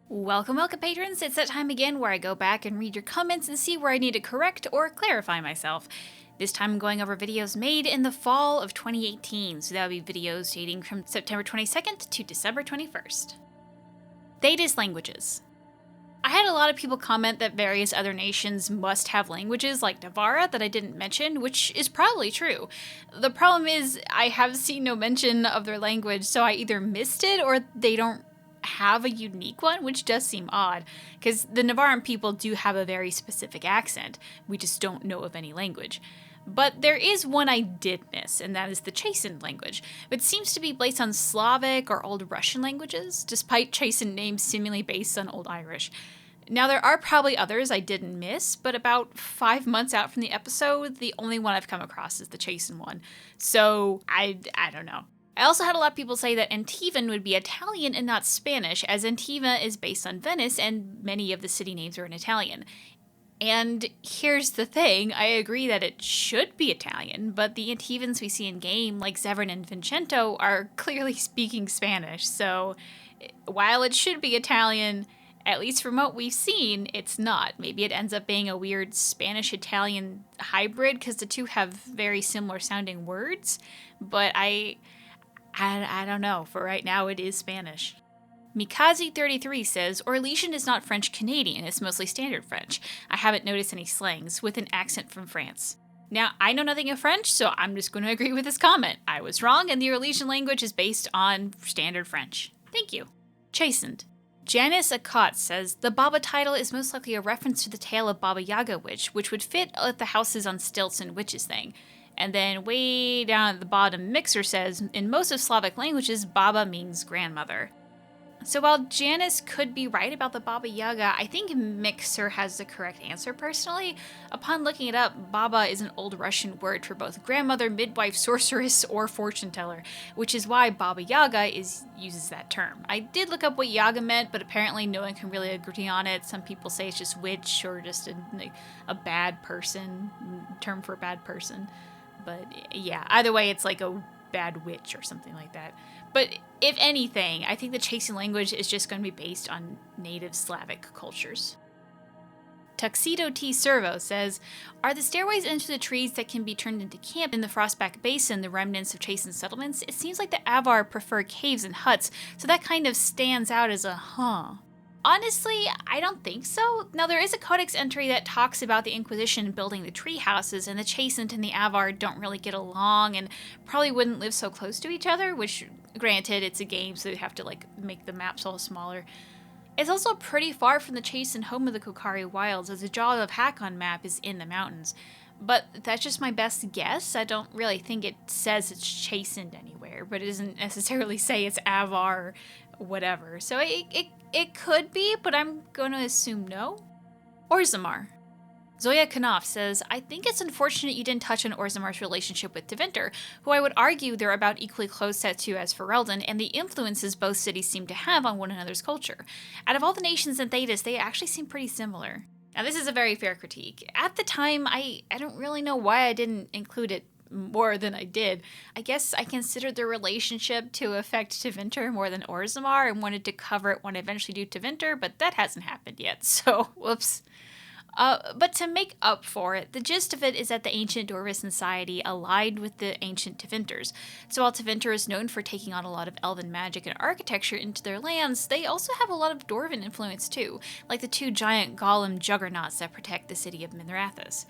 Welcome, patrons! It's that time again where I go back and read your comments and see where I need to correct or clarify myself. This time I'm going over videos made in the fall of 2018, so that would be videos dating from September 22nd to December 21st. Thedas Languages. I had a lot of people comment that various other nations must have languages like Navarra that I didn't mention, which is probably true. The problem is I have seen no mention of their language, so I either missed it or they don't have a unique one, which does seem odd, because the Navarran people do have a very specific accent. We just don't know of any language. But there is one I did miss, and that is the Chasind language, which seems to be based on Slavic or Old Russian languages, despite Chasind names seemingly based on Old Irish. Now, there are probably others I didn't miss, but about 5 months out from the episode, the only one I've come across is the Chasind one. So, I don't know. I also had a lot of people say that Antivan would be Italian and not Spanish, as Antiva is based on Venice and many of the city names are in Italian. And here's the thing, I agree that it should be Italian, but the Antivans we see in-game, like Zevran and Vincento, are clearly speaking Spanish, so while it should be Italian, at least from what we've seen, it's not. Maybe it ends up being a weird Spanish-Italian hybrid, because the two have very similar sounding words, but I don't know. For right now, it is Spanish. Mikazi33 says, Orlesian is not French-Canadian, it's mostly standard French. I haven't noticed any slangs, with an accent from France. Now, I know nothing of French, so I'm just going to agree with this comment. I was wrong, and the Orlesian language is based on standard French. Thank you. Chasind. Janice Akot says, the Baba title is most likely a reference to the tale of Baba Yaga Witch, which would fit at the houses on stilts and witches thing. And then way down at the bottom, Mixer says, in most of Slavic languages, Baba means grandmother. So while Janice could be right about the Baba Yaga, I think Mixer has the correct answer personally. Upon looking it up, Baba is an Old Russian word for both grandmother, midwife, sorceress, or fortune teller, which is why Baba Yaga uses that term. I did look up what Yaga meant, but apparently no one can really agree on it. Some people say it's just witch or just a bad person, term for a bad person. But yeah, either way, it's like a bad witch or something like that. But if anything, I think the Chasind language is just going to be based on native Slavic cultures. Tuxedo T. Servo says, are the stairways into the trees that can be turned into camp in the Frostback Basin the remnants of Chasind settlements? It seems like the Avar prefer caves and huts, so that kind of stands out as a huh. Honestly, I don't think so. Now, there is a codex entry that talks about the Inquisition building the tree houses, and the Chasind and the Avar don't really get along and probably wouldn't live so close to each other, which, granted, it's a game, so they'd have to, make the maps all smaller. It's also pretty far from the Chasind home of the Kokari Wilds, as the Jaw of Hakon map is in the mountains. But that's just my best guess. I don't really think it says it's Chasind anywhere, but it doesn't necessarily say it's Avar or whatever. So it could be, but I'm going to assume no. Orzammar. Zoya Knopf says, I think it's unfortunate you didn't touch on Orzammar's relationship with Tevinter, who I would argue they're about equally close set to as Ferelden, and the influences both cities seem to have on one another's culture. Out of all the nations in Thedas, they actually seem pretty similar. Now, this is a very fair critique. At the time, I don't really know why I didn't include it more than I did. I guess I considered their relationship to affect Tevinter more than Orzammar and wanted to cover it when I eventually do Tevinter, but that hasn't happened yet, so whoops. But to make up for it, the gist of it is that the ancient Dwarvish society allied with the ancient Tevinters. So while Tevinter is known for taking on a lot of elven magic and architecture into their lands, they also have a lot of Dwarven influence too, like the two giant golem juggernauts that protect the city of Minrathous.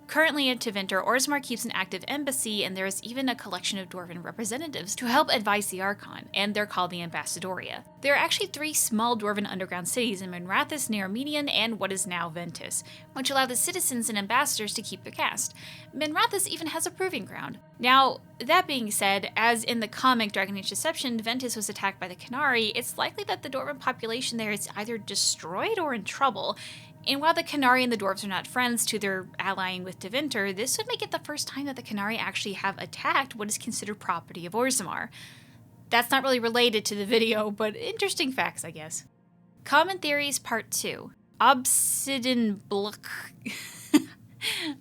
Currently in Tevinter, Orzammar keeps an active embassy, and there is even a collection of Dwarven representatives to help advise the Archon, and they're called the Ambassadoria. There are actually 3 small Dwarven underground cities in Minrathous, near Armenian, and what is now Ventus, which allow the citizens and ambassadors to keep their caste. Minrathous even has a proving ground. Now, that being said, as in the comic Dragon Age Deception, Ventus was attacked by the Canari, it's likely that the Dwarven population there is either destroyed or in trouble. And while the Canari and the Dwarves are not friends to their allying with Tevinter, this would make it the first time that the Canari actually have attacked what is considered property of Orzammar. That's not really related to the video, but interesting facts, I guess. Common Theories Part 2. Obsidian Block.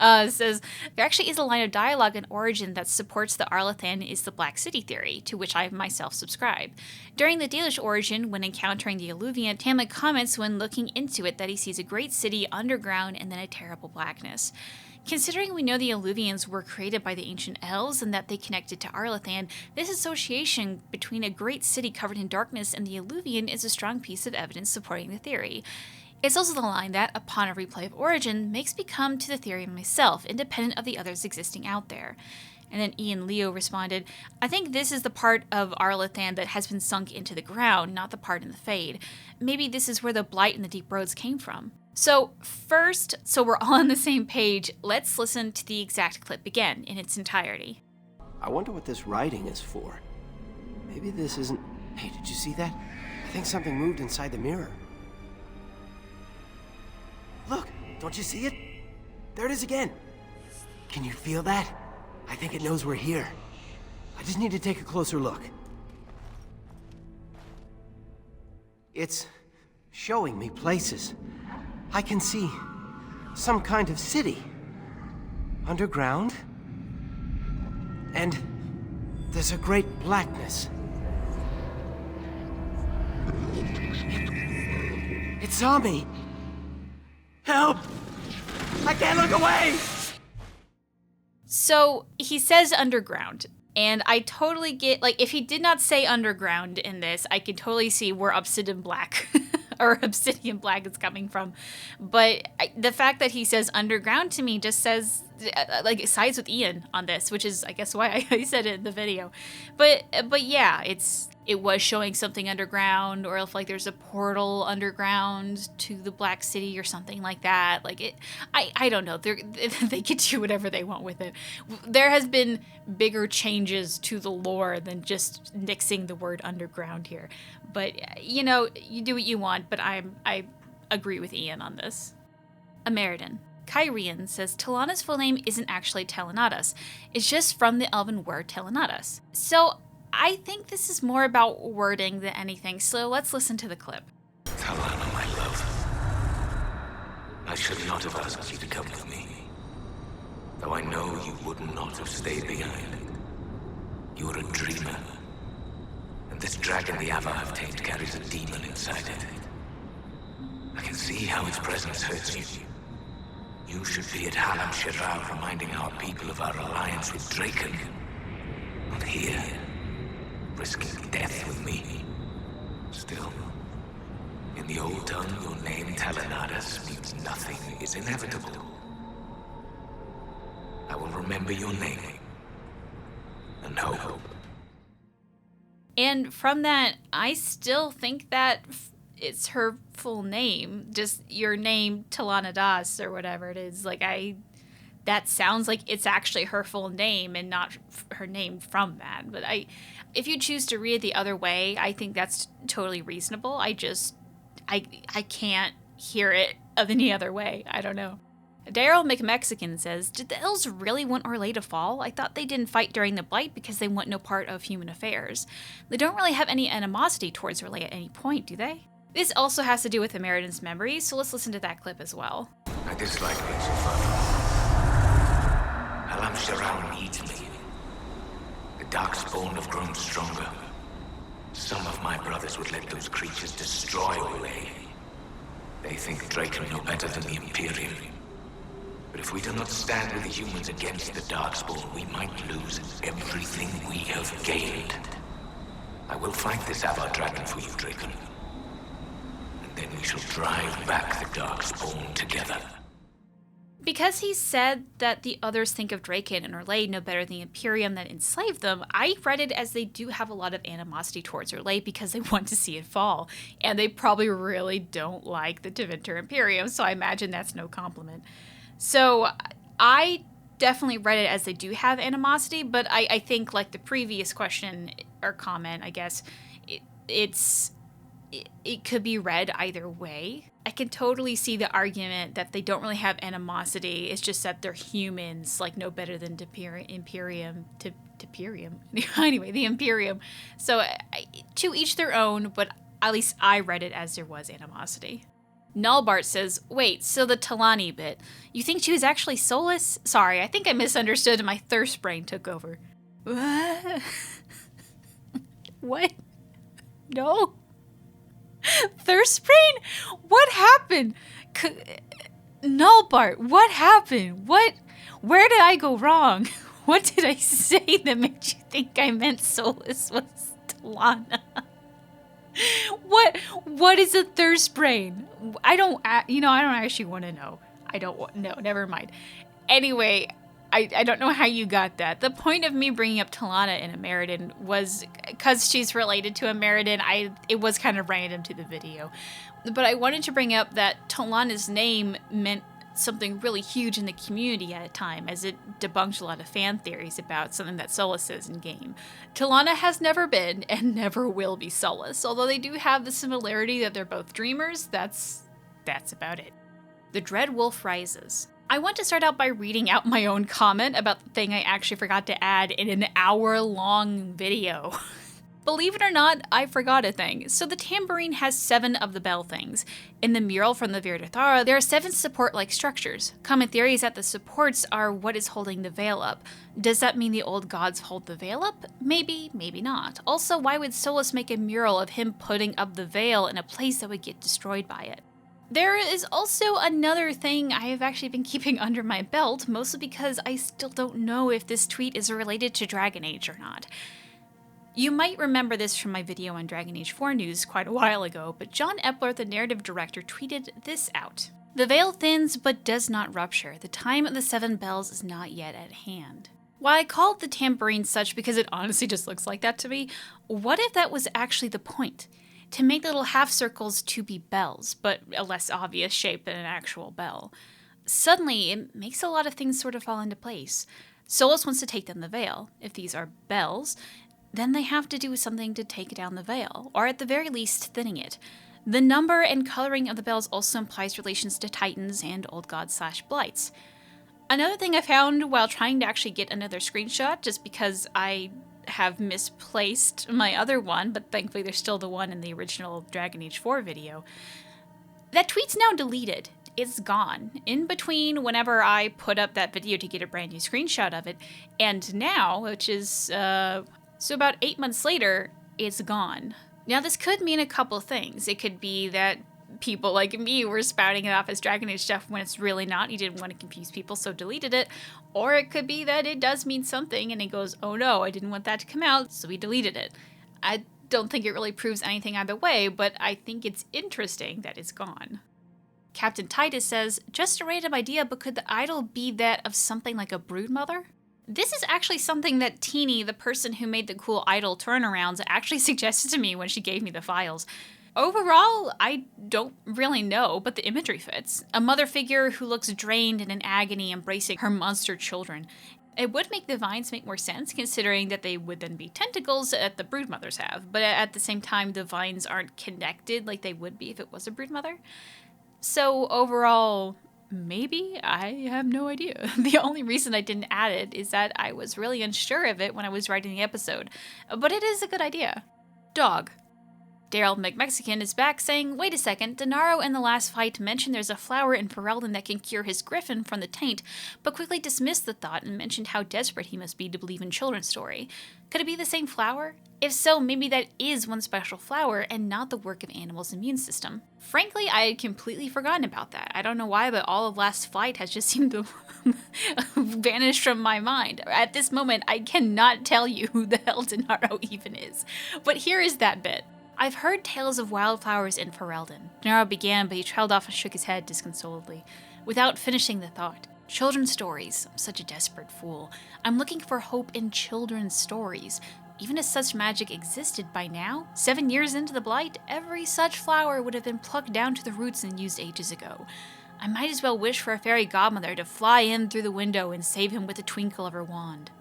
says, there actually is a line of dialogue in Origin that supports the Arlathan is the Black City theory, to which I myself subscribe. During the Dalish Origin, when encountering the Alluvian, Tamlin comments when looking into it that he sees a great city underground and then a terrible blackness. Considering we know the Alluvians were created by the ancient elves and that they connected to Arlathan, this association between a great city covered in darkness and the Alluvian is a strong piece of evidence supporting the theory. It's also the line that, upon a replay of Origin, makes me come to the theory myself, independent of the others existing out there. And then Ian Leo responded, I think this is the part of Arlathan that has been sunk into the ground, not the part in the Fade. Maybe this is where the Blight and the Deep Roads came from. So first, so we're all on the same page, let's listen to the exact clip again in its entirety. I wonder what this writing is for. Maybe this isn't... Hey, did you see that? I think something moved inside the mirror. Look, don't you see it? There it is again. Can you feel that? I think it knows we're here. I just need to take a closer look. It's showing me places. I can see some kind of city. Underground. And there's a great blackness. It saw me. Help! I can't look away! So he says underground. And I totally get, like, if he did not say underground in this, I could totally see where Obsidian Black or Obsidian Black is coming from. But the fact that he says underground to me just says, like, it sides with Ian on this, which is, I guess, why I said it in the video. But yeah, it was showing something underground, or if, like, there's a portal underground to the Black City or something like that. Like, I don't know. They could do whatever they want with it. There has been bigger changes to the lore than just nixing the word underground here. But, you know, you do what you want, but I agree with Ian on this. Ameridan. Kyrian says Talana's full name isn't actually Telenatus. It's just from the elven word Telenatus. So I think this is more about wording than anything, so let's listen to the clip. Talana, my love. I should not have asked you to come with me. Though I know you would not have stayed behind. You are a dreamer. And this dragon the Ava have tamed carries a demon inside it. I can see how its presence hurts you. You should be at Halam Shiral reminding our people of our alliance with Draken. Not here, risking death with me. Still, in the old tongue, your name Telenatus means nothing is inevitable. I will remember your name and hope. And from that, I still think that it's her full name, just your name Talana Das or whatever it is. Like, that sounds like it's actually her full name and not her name from that. But if you choose to read it the other way, I think that's totally reasonable. I can't hear it of any other way. I don't know. Daryl McMexican says, did the elves really want Orlais to fall? I thought they didn't fight during the Blight because they want no part of human affairs. They don't really have any animosity towards Orlais at any point, do they? This also has to do with Ameridan's memory, so let's listen to that clip as well. I dislike being so far. Halam Shiral needs me. The Darkspawn have grown stronger. Some of my brothers would let those creatures destroy Orlais. They think Draken know better than the Imperium. But if we do not stand with the humans against the Darkspawn, we might lose everything we have gained. I will fight this Avar Dragon for you, Draken. And then we shall drive back the Darkspawn together. Because he said that the others think of Draken and Orlais know better than the Imperium that enslaved them, I read it as they do have a lot of animosity towards Orlais because they want to see it fall. And they probably really don't like the Tevinter Imperium, so I imagine that's no compliment. So I definitely read it as they do have animosity, but I think, like the previous question or comment, I guess, it could be read either way. I can totally see the argument that they don't really have animosity. It's just that they're humans, like, no better than Imperium. Anyway, the Imperium. So to each their own, but at least I read it as there was animosity. Nullbart says, wait, so the Talani bit. You think she was actually soulless? Sorry, I think I misunderstood and my thirst brain took over. What? What? No? Thirst brain? What happened? Nullbart, what happened? Where did I go wrong? What did I say that made you think I meant soulless was Talana? What is a thirst brain? I don't actually want to know. No, never mind. Anyway, I don't know how you got that. The point of me bringing up Talana in Ameridan was because she's related to Ameridan. It was kind of random to the video. But I wanted to bring up that Talana's name meant something really huge in the community at a time, as it debunked a lot of fan theories about something that Solas is in game. Talana has never been and never will be Solas, although they do have the similarity that they're both dreamers. That's about it. The Dread Wolf Rises. I want to start out by reading out my own comment about the thing I actually forgot to add in an hour-long video. Believe it or not, I forgot a thing. So the tambourine has 7 of the bell things. In the mural from the Virdathara, there are 7 support-like structures. Common theory is that the supports are what is holding the veil up. Does that mean the old gods hold the veil up? Maybe, maybe not. Also, why would Solas make a mural of him putting up the veil in a place that would get destroyed by it? There is also another thing I have actually been keeping under my belt, mostly because I still don't know if this tweet is related to Dragon Age or not. You might remember this from my video on Dragon Age 4 news quite a while ago, but John Epler, the narrative director, tweeted this out. The veil thins but does not rupture. The time of the 7 bells is not yet at hand. While I called the tambourine such because it honestly just looks like that to me, what if that was actually the point? To make little half circles to be bells, but a less obvious shape than an actual bell. Suddenly, it makes a lot of things sort of fall into place. Solas wants to take down the veil. If these are bells, then they have to do something to take down the veil, or at the very least, thinning it. The number and coloring of the bells also implies relations to titans and old gods / blights. Another thing I found while trying to actually get another screenshot, just because I have misplaced my other one, but thankfully there's still the one in the original Dragon Age 4 video, that tweet's now deleted. It's gone. In between whenever I put up that video to get a brand new screenshot of it, and now, which is, so about 8 months later, it's gone. Now this could mean a couple things. It could be that people like me were spouting it off as Dragon Age stuff when it's really not. He didn't want to confuse people, so deleted it. Or it could be that it does mean something and he goes, oh no, I didn't want that to come out, so he deleted it. I don't think it really proves anything either way, but I think it's interesting that it's gone. Captain Titus says, just a random idea, but could the idol be that of something like a broodmother? This is actually something that Teeny, the person who made the cool idol turnarounds, actually suggested to me when she gave me the files. Overall, I don't really know, but the imagery fits. A mother figure who looks drained and in agony embracing her monster children. It would make the vines make more sense, considering that they would then be tentacles that the broodmothers have, but at the same time, the vines aren't connected like they would be if it was a broodmother. So overall, maybe? I have no idea. The only reason I didn't add it is that I was really unsure of it when I was writing the episode, but it is a good idea. Dog. Daryl McMexican is back saying, wait a second, Denaro in the last fight mentioned there's a flower in Ferelden that can cure his griffin from the taint, but quickly dismissed the thought and mentioned how desperate he must be to believe in children's story. Could it be the same flower? If so, maybe that is one special flower and not the work of animals' immune system. Frankly, I had completely forgotten about that. I don't know why, but all of last fight has just seemed to vanish from my mind. At this moment, I cannot tell you who the hell Denaro even is. But here is that bit. I've heard tales of wildflowers in Ferelden. Denaro began, but he trailed off and shook his head disconsolately, without finishing the thought. Children's stories. I'm such a desperate fool. I'm looking for hope in children's stories. Even if such magic existed by now, 7 years into the Blight, every such flower would have been plucked down to the roots and used ages ago. I might as well wish for a fairy godmother to fly in through the window and save him with the twinkle of her wand.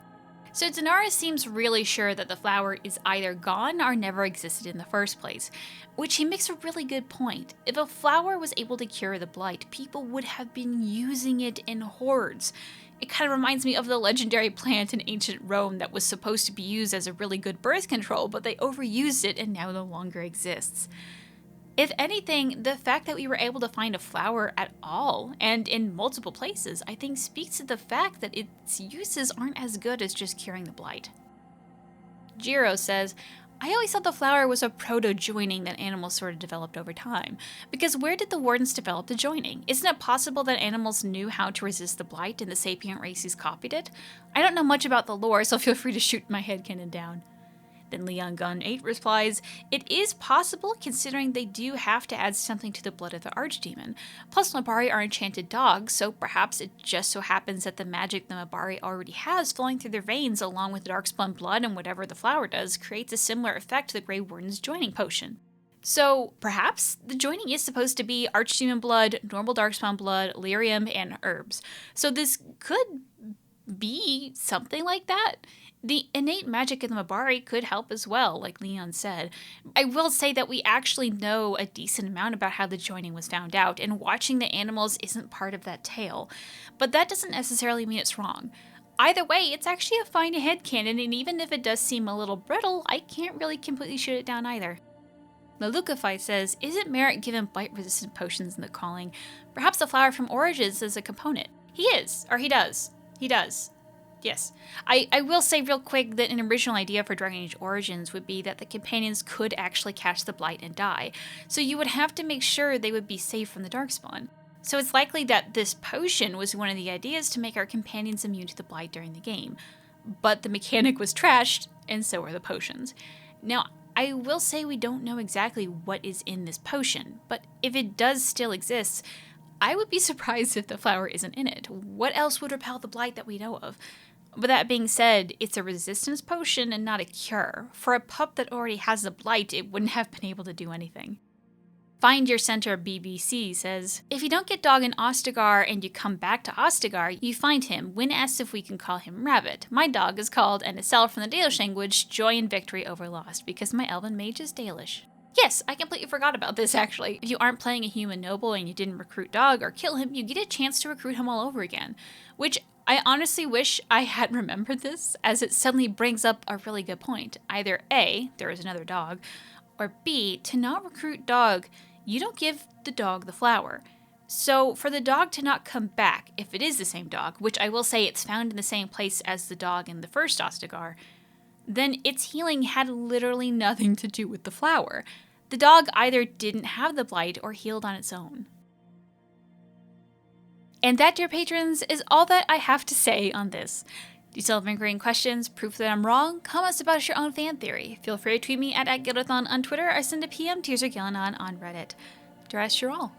So Denaro seems really sure that the flower is either gone or never existed in the first place, which he makes a really good point. If a flower was able to cure the Blight, people would have been using it in hordes. It kind of reminds me of the legendary plant in ancient Rome that was supposed to be used as a really good birth control, but they overused it and now no longer exists. If anything, the fact that we were able to find a flower at all, and in multiple places, I think speaks to the fact that its uses aren't as good as just curing the blight. Jiro says, I always thought the flower was a proto-joining that animals sort of developed over time. Because where did the wardens develop the joining? Isn't it possible that animals knew how to resist the blight and the sapient races copied it? I don't know much about the lore, so feel free to shoot my headcanon down. Then Leon Gun 8 replies, it is possible considering they do have to add something to the blood of the archdemon. Plus Mabari are enchanted dogs, so perhaps it just so happens that the magic the Mabari already has flowing through their veins along with the darkspawn blood and whatever the flower does creates a similar effect to the Grey Warden's joining potion. So perhaps the joining is supposed to be archdemon blood, normal darkspawn blood, lyrium, and herbs. So this could be something like that. The innate magic in the Mabari could help as well, like Leon said. I will say that we actually know a decent amount about how the joining was found out, and watching the animals isn't part of that tale. But that doesn't necessarily mean it's wrong. Either way, it's actually a fine headcanon, and even if it does seem a little brittle, I can't really completely shoot it down either. Lalukafai says, isn't Merritt given blight-resistant potions in the calling? Perhaps the flower from Origins is a component. He is, or he does. He does. Yes. I will say real quick that an original idea for Dragon Age Origins would be that the companions could actually catch the blight and die, so you would have to make sure they would be safe from the darkspawn. So it's likely that this potion was one of the ideas to make our companions immune to the blight during the game. But the mechanic was trashed, and so are the potions. Now, I will say we don't know exactly what is in this potion, but if it does still exist, I would be surprised if the flower isn't in it. What else would repel the blight that we know of? But that being said, it's a resistance potion and not a cure. For a pup that already has the blight, it wouldn't have been able to do anything. Find Your Center BBC says, if you don't get dog in Ostagar and you come back to Ostagar, you find him. Wynn asks if we can call him Rabbit. My dog is called NSL from the Dalish language, Joy and Victory Over Lost, because my elven mage is Dalish. Yes, I completely forgot about this actually. If you aren't playing a human noble and you didn't recruit dog or kill him, you get a chance to recruit him all over again. Which I honestly wish I had remembered this, as it suddenly brings up a really good point. Either A, there is another dog, or B, to not recruit dog, you don't give the dog the flower. So for the dog to not come back, if it is the same dog, which I will say it's found in the same place as the dog in the first Ostagar, then its healing had literally nothing to do with the flower. The dog either didn't have the blight or healed on its own. And that, dear patrons, is all that I have to say on this. Do you still have lingering questions, proof that I'm wrong? Comments about your own fan theory. Feel free to tweet me at Gildathon on Twitter or send a PM to User Gildanon on Reddit. To rest, you're all.